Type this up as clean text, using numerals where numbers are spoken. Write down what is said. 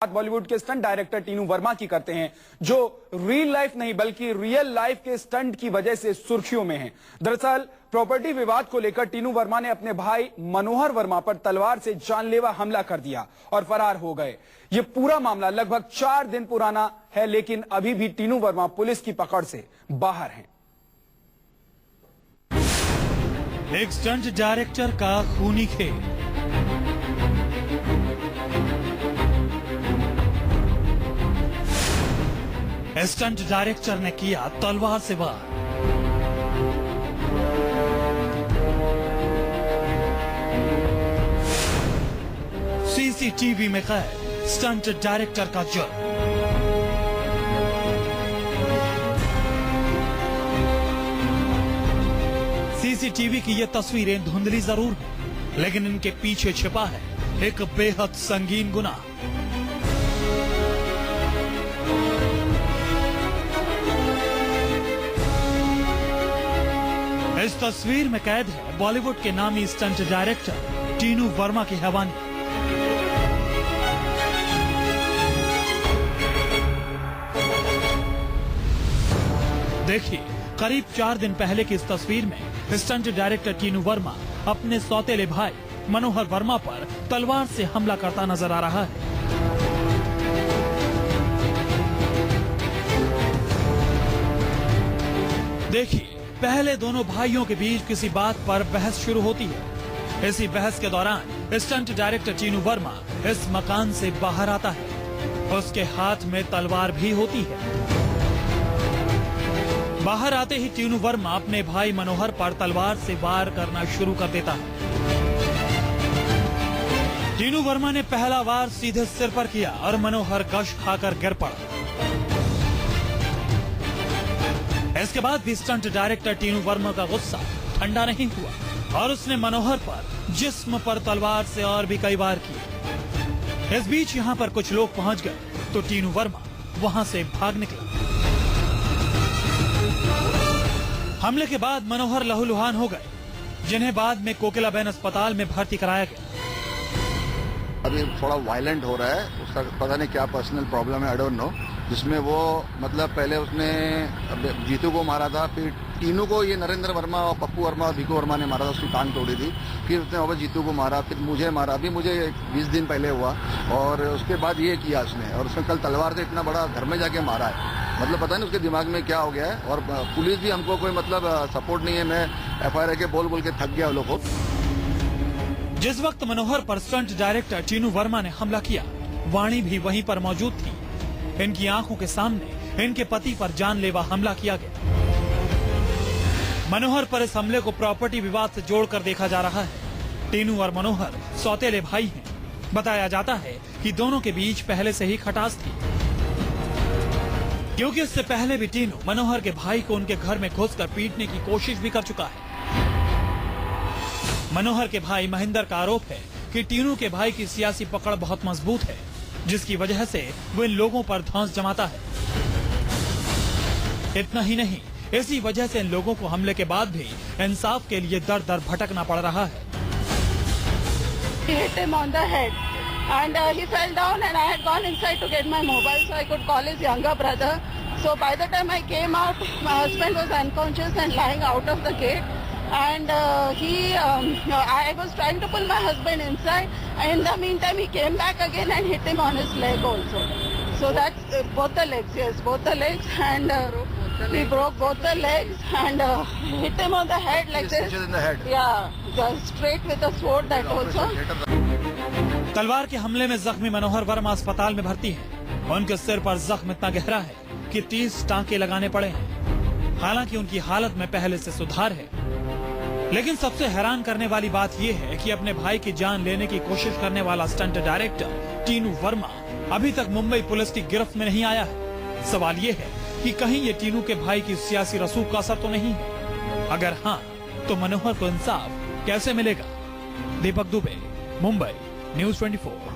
बॉलीवुड के stunt director Tinu Verma की करते हैं, जो रियल लाइफ नहीं बल्कि रियल लाइफ के स्टंट की वजह से सुर्खियों में हैं। दरअसल प्रॉपर्टी विवाद को लेकर टीनू वर्मा ने अपने भाई मनोहर वर्मा पर तलवार से जानलेवा हमला कर दिया और फरार हो गए। ये पूरा मामला लगभग 4 दिन पुराना है, लेकिन अभी भी टीनू वर्मा पुलिस की पकड़ से बाहर हैं। एक स्टंट डायरेक्टर का खूनी खेल। स्टंट डायरेक्टर ने किया तलवार से वार। सीसीटीवी में कैद स्टंट डायरेक्टर का जुर्म। सीसीटीवी की ये तस्वीरें धुंधली जरूर है, लेकिन इनके पीछे छिपा है एक बेहद संगीन गुनाह। इस तस्वीर में कैद है बॉलीवुड के नामी स्टंट डायरेक्टर टीनू वर्मा की हैवानी। देखिए, करीब 4 दिन पहले की इस तस्वीर में स्टंट डायरेक्टर टीनू वर्मा अपने सौतेले भाई मनोहर वर्मा पर तलवार से हमला करता नजर आ रहा है। देखिए, पहले दोनों भाइयों के बीच किसी बात पर बहस शुरू होती है। इसी बहस के दौरान स्टंट डायरेक्टर टीनू वर्मा इस मकान से बाहर आता है। उसके हाथ में तलवार भी होती है। बाहर आते ही टीनू वर्मा अपने भाई मनोहर पर तलवार से वार करना शुरू कर देता है। टीनू वर्मा ने पहला वार सीधे सिर पर किया और मनोहर गश खाकर गिर पड़ा। इसके बाद भी स्टंट डायरेक्टर टीनू वर्मा का गुस्सा ठंडा नहीं हुआ और उसने मनोहर पर जिस्म पर तलवार से और भी कई वार किए। इस बीच यहाँ पर कुछ लोग पहुंच गए तो टीनू वर्मा वहां से भाग निकला। हमले के बाद मनोहर लहूलुहान हो गए, जिन्हें बाद में कोकिलाबेन अस्पताल में भर्ती कराया गया। अभी थोड़ा वायलेंट हो रहा है, उसका पता नहीं क्या पर्सनल प्रॉब्लम है, आई डोंट नो। जिसमें वो मतलब पहले उसने जीतू को मारा था, फिर टीनू को ये नरेंद्र वर्मा और पप्पू वर्मा और भिकू वर्मा ने मारा था, उसकी टांग तोड़ी थी। फिर उसने वापस जीतू को मारा, फिर मुझे मारा, अभी मुझे 20 दिन पहले हुआ। और उसके बाद ये किया उसने, और उसने कल तलवार से इतना बड़ा घर में जाके मारा है। मतलब पता नहीं उसके दिमाग में क्या हो गया है। और पुलिस भी हमको कोई मतलब सपोर्ट नहीं है। मैं FIR के बोल के थक गया लोगों को। जिस वक्त मनोहर पर स्टंट डायरेक्टर टीनू वर्मा ने हमला किया, वाणी भी वहीं पर मौजूद थी। इनकी आंखों के सामने इनके पति पर जानलेवा हमला किया गया। मनोहर पर इस हमले को प्रॉपर्टी विवाद से जोड़कर देखा जा रहा है। टीनू और मनोहर सौतेले भाई हैं। बताया जाता है कि दोनों के बीच पहले से ही खटास थी, क्योंकि इससे पहले भी टीनू मनोहर के भाई को उनके घर में घुसकर पीटने की कोशिश भी कर चुका है। मनोहर के भाई महेंद्र का आरोप है कि टीनू के भाई की सियासी पकड़ बहुत मजबूत है, जिसकी वजह से वो इन लोगों पर धौंस जमाता है। इतना ही नहीं, इसी वजह से इन लोगों को हमले के बाद भी इंसाफ के लिए दर दर भटकना पड़ रहा है। He hit him on the head and he fell down and I had gone inside to get my mobile so I could call his younger brother. So by the time I came out, my husband was unconscious and lying out of the gate. And I was trying to pull my husband inside. And in the meantime, he came back again and hit him on his leg also. So that's both the legs, yes, both the legs. And he broke both the legs and hit him on the head like this. In the head. Yeah, just straight with a sword that also. तलवार के हमले में जख्मी मनोहर वर्मा अस्पताल में भर्ती हैं। उनके सिर पर जख्म इतना गहरा है कि 30 टांके लगाने पड़े हैं। हालांकि उनकी हालत में पहले से सुधार है, लेकिन सबसे हैरान करने वाली बात यह है कि अपने भाई की जान लेने की कोशिश करने वाला स्टंट डायरेक्टर टीनू वर्मा अभी तक मुंबई पुलिस की गिरफ्त में नहीं आया है। सवाल ये है कि कहीं ये टीनू के भाई की सियासी रसूख का असर तो नहीं है? अगर हाँ, तो मनोहर को इंसाफ कैसे मिलेगा? दीपक दुबे, मुंबई, News 24।